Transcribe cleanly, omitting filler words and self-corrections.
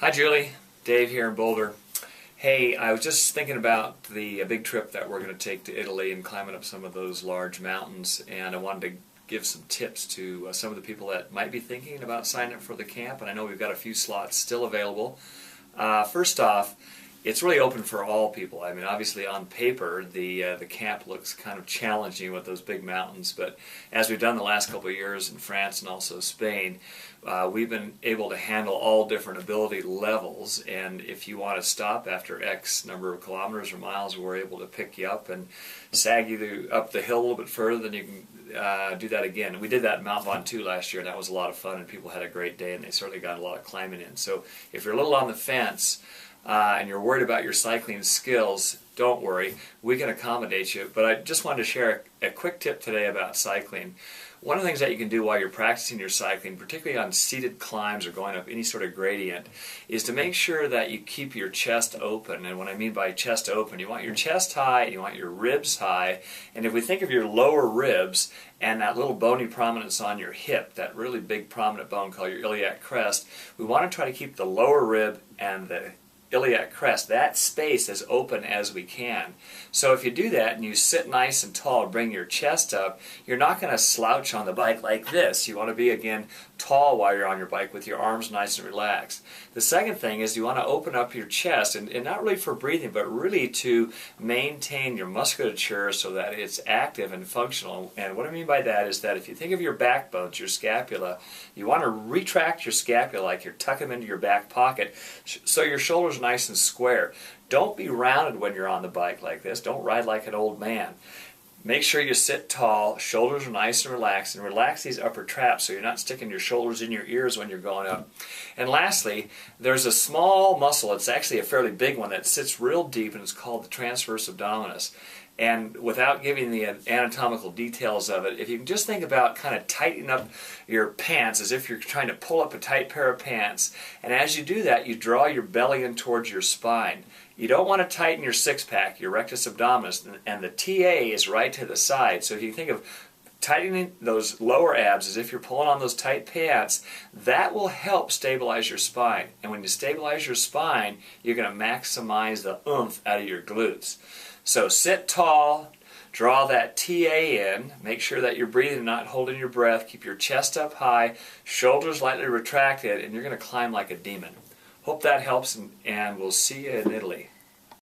Hi Julie, Dave here in Boulder. Hey, I was just thinking about the big trip that we're going to take to Italy and climbing up some of those large mountains, and I wanted to give some tips to some of the people that might be thinking about signing up for the camp, and I know we've got a few slots still available. First off, it's really open for all people. I mean, obviously on paper the camp looks kind of challenging with those big mountains, but as we've done the last couple of years in France and also Spain, we've been able to handle all different ability levels, and if you want to stop after X number of kilometers or miles, we're able to pick you up and sag you up the hill a little bit further, then you can do that again. We did that in Mount Ventoux last year, and that was a lot of fun, and people had a great day, and they certainly got a lot of climbing in. So if you're a little on the fence, and you're worried about your cycling skills, don't worry, we can accommodate you. But I just wanted to share a quick tip today about cycling. One of the things that you can do while you're practicing your cycling, particularly on seated climbs or going up any sort of gradient, is to make sure that you keep your chest open. And what I mean by chest open, you want your chest high and you want your ribs high. And if we think of your lower ribs and that little bony prominence on your hip, that really big prominent bone called your iliac crest, we want to try to keep the lower rib and the iliac crest, that space, as open as we can. So if you do that and you sit nice and tall and bring your chest up, you're not going to slouch on the bike like this. You want to be, again, tall while you're on your bike with your arms nice and relaxed. The second thing is you want to open up your chest, and not really for breathing, but really to maintain your musculature so that it's active and functional. And what I mean by that is that if you think of your backbones, your scapula, you want to retract your scapula like you're tucking them into your back pocket so your shoulders are nice and square. Don't be rounded when you're on the bike like this. Don't ride like an old man. Make sure you sit tall, shoulders are nice and relax these upper traps so you're not sticking your shoulders in your ears when you're going up. And lastly, there's a small muscle, it's actually a fairly big one, that sits real deep, and it's called the transverse abdominis. And without giving the anatomical details of it, if you can just think about kind of tightening up your pants as if you're trying to pull up a tight pair of pants, and as you do that, you draw your belly in towards your spine. You don't want to tighten your six-pack, your rectus abdominis, and the TA is right to the side. So if you think of tightening those lower abs as if you're pulling on those tight pants, that will help stabilize your spine. And when you stabilize your spine, you're going to maximize the oomph out of your glutes. So sit tall, draw that TA in, make sure that you're breathing, not holding your breath, keep your chest up high, shoulders lightly retracted, and you're going to climb like a demon. Hope that helps, and we'll see you in Italy.